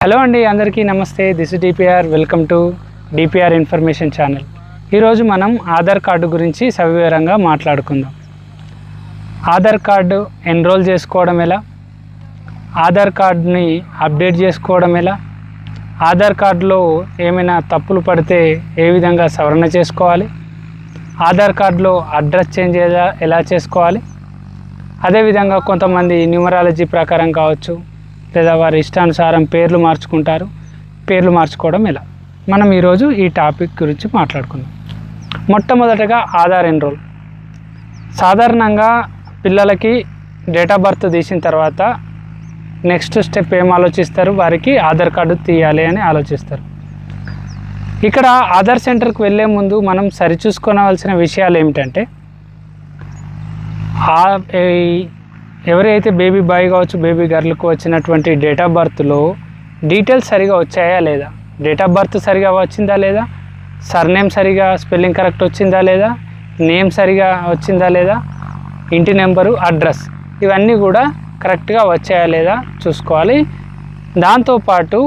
Hello అండి, అందరికీ నమస్తే. This is DPR. Welcome to DPR information channel. ఈరోజు మనం ఆధార్ కార్డు గురించి సవివరంగా మాట్లాడుకుందాం. ఆధార్ కార్డు ఎన్రోల్ చేసుకోవడం ఎలా, ఆధార్ కార్డుని అప్డేట్ చేసుకోవడం ఎలా, ఆధార్ కార్డులో ఏమైనా తప్పులు పడితే ఏ విధంగా సవరణ చేసుకోవాలి, ఆధార్ కార్డులో అడ్రస్ చేంజ్ ఎలా చేసుకోవాలి, అదేవిధంగా కొంతమంది న్యూమరాలజీ ప్రకారం కావచ్చు లేదా వారి ఇష్టానుసారం పేర్లు మార్చుకుంటారు. పేర్లు మార్చుకోవడం ఎలా, మనం ఈరోజు ఈ టాపిక్ గురించి మాట్లాడుకుందాం. మొట్టమొదటగా ఆధార్ ఎన్రోల్. సాధారణంగా పిల్లలకి డేట్ ఆఫ్ బర్త్ తీసిన తర్వాత నెక్స్ట్ స్టెప్ ఏం ఆలోచిస్తారు, వారికి ఆధార్ కార్డు తీయాలి అని ఆలోచిస్తారు. ఇక్కడ ఆధార్ సెంటర్కి వెళ్ళే ముందు మనం సరిచూసుకోవాల్సిన విషయాలు ఏమిటంటే, ఎవరైతే బేబీ బాయ్ కావచ్చు బేబీ గర్ల్కు వచ్చినటువంటి డేట్ ఆఫ్ బర్త్లో డీటెయిల్స్ సరిగా వచ్చాయా లేదా, డేట్ ఆఫ్ బర్త్ సరిగా వచ్చిందా లేదా, సర్నేమ్ సరిగా స్పెల్లింగ్ కరెక్ట్ వచ్చిందా లేదా, నేమ్ సరిగా వచ్చిందా లేదా, ఇంటి నెంబరు, అడ్రస్ ఇవన్నీ కూడా కరెక్ట్గా వచ్చాయా లేదా చూసుకోవాలి. దాంతోపాటు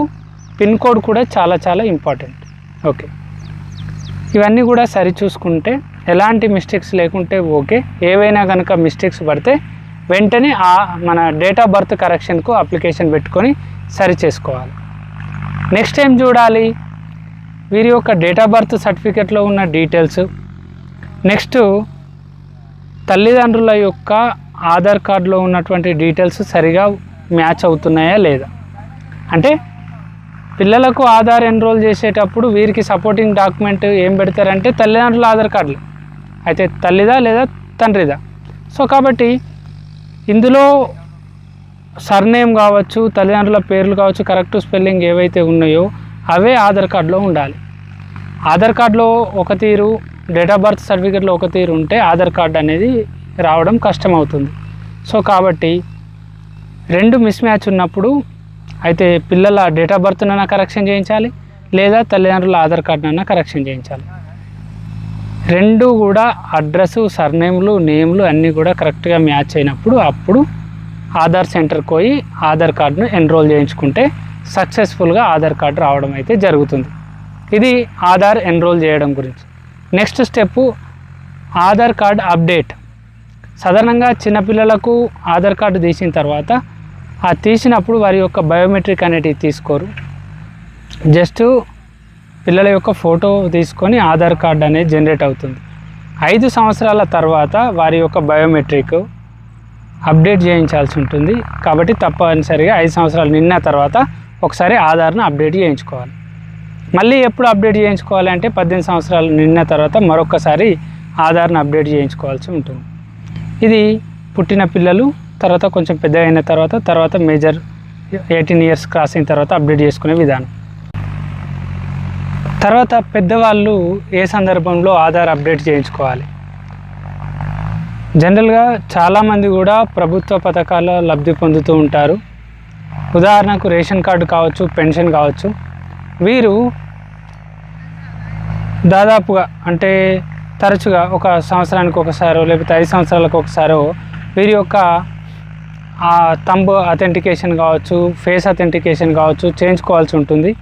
పిన్ కోడ్ కూడా చాలా చాలా ఇంపార్టెంట్. ఓకే, ఇవన్నీ కూడా సరి చూసుకుంటే ఎలాంటి మిస్టేక్స్ లేకుంటే ఓకే. ఏవైనా కనుక మిస్టేక్స్ పడితే వెంటనే మన డేట్ ఆఫ్ బర్త్ కరెక్షన్కు అప్లికేషన్ పెట్టుకొని సరి చేసుకోవాలి. నెక్స్ట్ ఏం చూడాలి, వీరి యొక్క డేట్ ఆఫ్ బర్త్ సర్టిఫికెట్లో ఉన్న డీటెయిల్స్, నెక్స్ట్ తల్లిదండ్రుల యొక్క ఆధార్ కార్డులో ఉన్నటువంటి డీటెయిల్స్ సరిగా మ్యాచ్ అవుతున్నాయా లేదా. అంటే పిల్లలకు ఆధార్ ఎన్రోల్ చేసేటప్పుడు వీరికి సపోర్టింగ్ డాక్యుమెంట్ ఏం పెడతారంటే తల్లిదండ్రుల ఆధార్ కార్డులు అయితే తల్లిదా లేదా తండ్రిదా. సో కాబట్టి ఇందులో సర్నేమ్ కావచ్చు, తల్లిదండ్రుల పేర్లు కావచ్చు, కరెక్ట్ స్పెల్లింగ్ ఏవైతే ఉన్నాయో అవే ఆధార్ కార్డులో ఉండాలి. ఆధార్ కార్డులో ఒక తీరు, డేట్ ఆఫ్ బర్త్ సర్టిఫికేట్లో ఒక తీరు ఉంటే ఆధార్ కార్డు అనేది రావడం కష్టమవుతుంది. సో కాబట్టి రెండు మిస్ మ్యాచ్ ఉన్నప్పుడు అయితే పిల్లల డేట్ ఆఫ్ బర్త్నైనా కరెక్షన్ చేయించాలి, లేదా తల్లిదండ్రుల ఆధార్ కార్డునైనా కరెక్షన్ చేయించాలి. రెండు కూడా అడ్రస్, సర్నేమ్లు, నేమ్లు అన్నీ కూడా కరెక్ట్గా మ్యాచ్ అయినప్పుడు అప్పుడు ఆధార్ సెంటర్కి పోయి ఆధార్ కార్డును ఎన్రోల్ చేయించుకుంటే సక్సెస్ఫుల్గా ఆధార్ కార్డు రావడం అయితే జరుగుతుంది. ఇది ఆధార్ ఎన్రోల్ చేయడం గురించి. Next step Aadhaar card update. సాధారణంగా చిన్నపిల్లలకు ఆధార్ కార్డు తీసిన తర్వాత ఆ తీసినప్పుడు వారి యొక్క బయోమెట్రిక్ అనేటివి తీసుకోరు. జస్ట్ పిల్లల యొక్క ఫోటో తీసుకొని ఆధార్ కార్డు అనేది జనరేట్ అవుతుంది. 5 సంవత్సరాల తర్వాత వారి యొక్క బయోమెట్రిక్ అప్డేట్ చేయించాల్సి ఉంటుంది. కాబట్టి తప్పనిసరిగా 5 సంవత్సరాలు నిన్న తర్వాత ఒకసారి ఆధార్ను అప్డేట్ చేయించుకోవాలి. మళ్ళీ ఎప్పుడు అప్డేట్ చేయించుకోవాలి అంటే 18 సంవత్సరాలు నిన్న తర్వాత మరొకసారి ఆధార్ను అప్డేట్ చేయించుకోవాల్సి ఉంటుంది. ఇది పుట్టిన పిల్లలు తర్వాత కొంచెం పెద్ద అయిన తర్వాత మేజర్ 18 ఇయర్స్ క్రాస్ అయిన తర్వాత అప్డేట్ చేసుకునే విధానం. తర్వాత పెద్దవాళ్ళు ఏ సందర్భంలో ఆధార్ అప్డేట్ చేయించుకోవాలి. జనరల్గా చాలామంది కూడా ప్రభుత్వ పథకాల లబ్ధి పొందుతూ ఉంటారు. ఉదాహరణకు రేషన్ కార్డు కావచ్చు, పెన్షన్ కావచ్చు. వీరు దాదాపుగా అంటే తరచుగా ఒక సంవత్సరానికి ఒకసారో లేకపోతే 5 సంవత్సరాలకు ఒకసారో వీరి యొక్క థంబ్ అథెంటికేషన్ కావచ్చు, ఫేస్ అథెంటికేషన్ కావచ్చు చేయించుకోవాల్సి ఉంటుంది.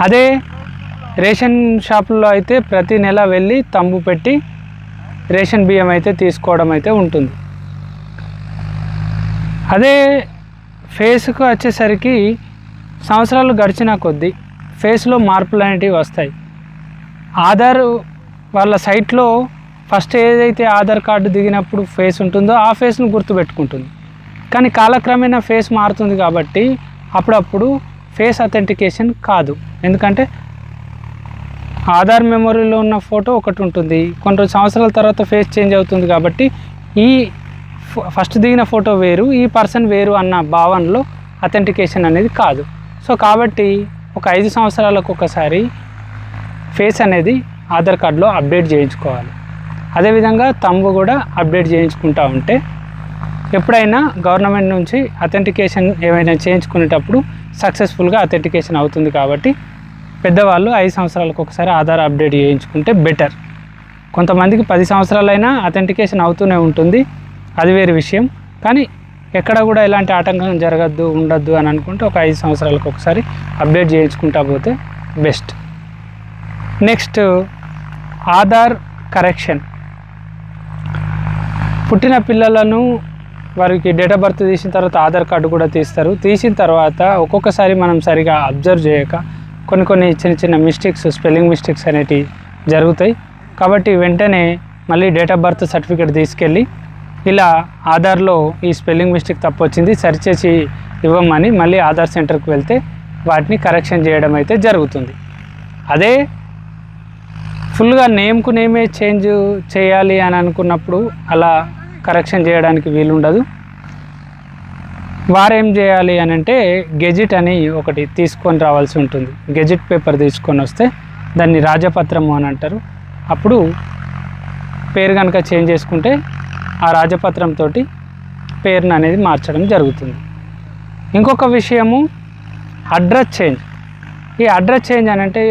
అదే రేషన్ షాపుల్లో అయితే ప్రతి నెల వెళ్ళి తంబు పెట్టి రేషన్ బియ్యం అయితే తీసుకోవడం అయితే ఉంటుంది. అదే ఫేస్కు వచ్చేసరికి సంవత్సరాలు గడిచిన కొద్దీ ఫేస్లో మార్పులు అనేటివి వస్తాయి. ఆధార్ వాళ్ళ సైట్లో ఫస్ట్ ఏదైతే ఆధార్ కార్డు దిగినప్పుడు ఫేస్ ఉంటుందో ఆ ఫేస్ను గుర్తుపెట్టుకుంటుంది. కానీ కాలక్రమేణా ఫేస్ మారుతుంది కాబట్టి అప్పుడప్పుడు ఫేస్ అథెంటికేషన్ కాదు. ఎందుకంటే ఆధార్ మెమొరీలో ఉన్న ఫోటో ఒకటి ఉంటుంది, కొన్ని సంవత్సరాల తర్వాత ఫేస్ చేంజ్ అవుతుంది. కాబట్టి ఈ ఫస్ట్ దిగిన ఫోటో వేరు, ఈ పర్సన్ వేరు అన్న భావనలో అథెంటికేషన్ అనేది కాదు. సో కాబట్టి ఒక 5 సంవత్సరాలకు ఒకసారి ఫేస్ అనేది ఆధార్ కార్డులో అప్డేట్ చేయించుకోవాలి. అదేవిధంగా తంబు కూడా అప్డేట్ చేయించుకుంటూ ఉంటే ఎప్పుడైనా గవర్నమెంట్ నుంచి అథెంటికేషన్ ఏమైనా చేయించుకునేటప్పుడు సక్సెస్ఫుల్గా అథెంటికేషన్ అవుతుంది. కాబట్టి పెద్దవాళ్ళు 5 సంవత్సరాలకు ఒకసారి ఆధార్ అప్డేట్ చేయించుకుంటే బెటర్. కొంతమందికి 10 సంవత్సరాలైనా అథెంటికేషన్ అవుతూనే ఉంటుంది, అది వేరే విషయం. కానీ ఎక్కడ కూడా ఎలాంటి ఆటంకం జరగద్దు ఉండద్దు అని అనుకుంటే ఒక 5 సంవత్సరాలకు ఒకసారి అప్డేట్ చేయించుకుంటా పోతే బెస్ట్. Next Aadhaar correction. పుట్టిన పిల్లలను వారికి డేట్ ఆఫ్ బర్త్ తీసిన తర్వాత ఆధార్ కార్డు కూడా తీస్తారు. తీసిన తర్వాత ఒక్కొక్కసారి మనం సరిగా అబ్జర్వ్ చేయక కొన్ని చిన్న మిస్టేక్స్, స్పెల్లింగ్ మిస్టేక్స్ అనేటివి జరుగుతాయి. కాబట్టి వెంటనే మళ్ళీ డేట్ ఆఫ్ బర్త్ సర్టిఫికేట్ తీసుకెళ్ళి ఇలా ఆధార్లో ఈ స్పెల్లింగ్ మిస్టేక్ తప్పు వచ్చింది సరిచేసి ఇవ్వమని మళ్ళీ ఆధార్ సెంటర్కి వెళ్తే వాటిని కరెక్షన్ చేయడం అయితే జరుగుతుంది. అదే ఫుల్గా నేమ్కు నేమే చేంజ్ చేయాలి అని అనుకున్నప్పుడు అలా కరెక్షన్ చేయడానికి వీలుండదు. వారేం చేయాలి అని అంటే గెజిట్ అని ఒకటి తీసుకొని రావాల్సి ఉంటుంది. గెజిట్ పేపర్ తీసుకొని వస్తే దాన్ని రాజపత్రము అని అంటారు. అప్పుడు పేరు కనుక చేంజ్ చేసుకుంటే ఆ రాజపత్రంతో పేరును అనేది మార్చడం జరుగుతుంది. ఇంకొక విషయము అడ్రస్ చేంజ్. ఈ అడ్రస్ చేంజ్ అని అంటే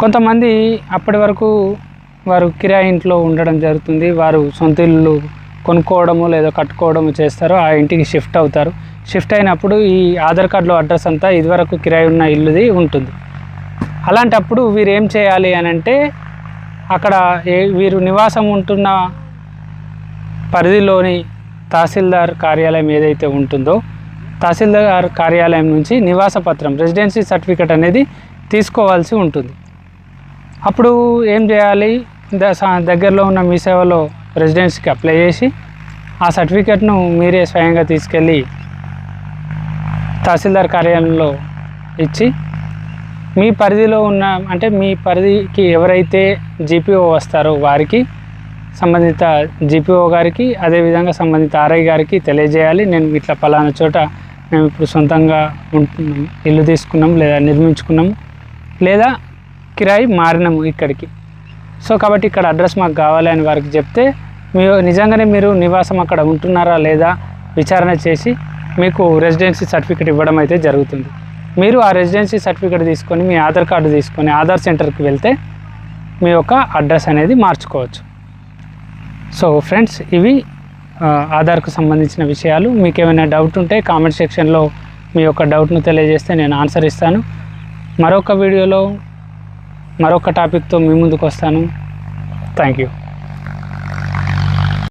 కొంతమంది అప్పటి వరకు వారు కిరాయి ఇంట్లో ఉండడం జరుగుతుంది. వారు సొంత ఇల్లు కొనుక్కోవడము లేదా కట్టుకోవడము చేస్తారు. ఆ ఇంటికి షిఫ్ట్ అవుతారు. షిఫ్ట్ అయినప్పుడు ఈ ఆధార్ కార్డులో అడ్రస్ అంతా ఇదివరకు కిరాయి ఉన్న ఇల్లుది ఉంటుంది. అలాంటప్పుడు వీరు ఏం చేయాలి అని అంటే అక్కడ వీరు నివాసం ఉంటున్న పరిధిలోని తహసీల్దార్ కార్యాలయం ఏదైతే ఉంటుందో తహసీల్దార్ కార్యాలయం నుంచి నివాస పత్రం, రెసిడెన్సీ సర్టిఫికేట్ అనేది తీసుకోవాల్సి ఉంటుంది. అప్పుడు ఏం చేయాలి, దగ్గరలో ఉన్న మీ సేవలో రెసిడెన్సీకి అప్లై చేసి ఆ సర్టిఫికేట్ను మీరే స్వయంగా తీసుకెళ్ళి తహసీల్దార్ కార్యాలయంలో ఇచ్చి మీ పరిధిలో ఉన్న అంటే మీ పరిధికి ఎవరైతే జీపీఓ వస్తారో వారికి, సంబంధిత జీపీఓ గారికి, అదేవిధంగా సంబంధిత ఆర్ఐ గారికి తెలియజేయాలి. నేను ఇట్లా పలానా చోట మేము ఇప్పుడు సొంతంగా ఉంటున్నాము, ఇల్లు తీసుకున్నాము లేదా నిర్మించుకున్నాము లేదా కిరాయి మారినాము ఇక్కడికి. సో కాబట్టి ఇక్కడ అడ్రస్ మాకు కావాలి అని వారికి చెప్తే నిజంగానే మీరు నివాసం అక్కడ ఉంటున్నారా లేదా విచారణ చేసి మీకు రెసిడెన్సీ సర్టిఫికేట్ ఇవ్వడం అయితే జరుగుతుంది. మీరు ఆ రెసిడెన్సీ సర్టిఫికేట్ తీసుకొని మీ ఆధార్ కార్డు తీసుకొని ఆధార్ సెంటర్కి వెళ్తే మీ యొక్క అడ్రస్ అనేది మార్చుకోవచ్చు. సో ఫ్రెండ్స్, ఇవి ఆధార్కు సంబంధించిన విషయాలు. మీకు ఏమైనా డౌట్ ఉంటే కామెంట్ సెక్షన్లో మీ యొక్క డౌట్ను తెలియజేస్తే నేను ఆన్సర్ ఇస్తాను. మరొక వీడియోలో మరొక టాపిక్తో మీ ముందుకు వస్తాను. Thank you.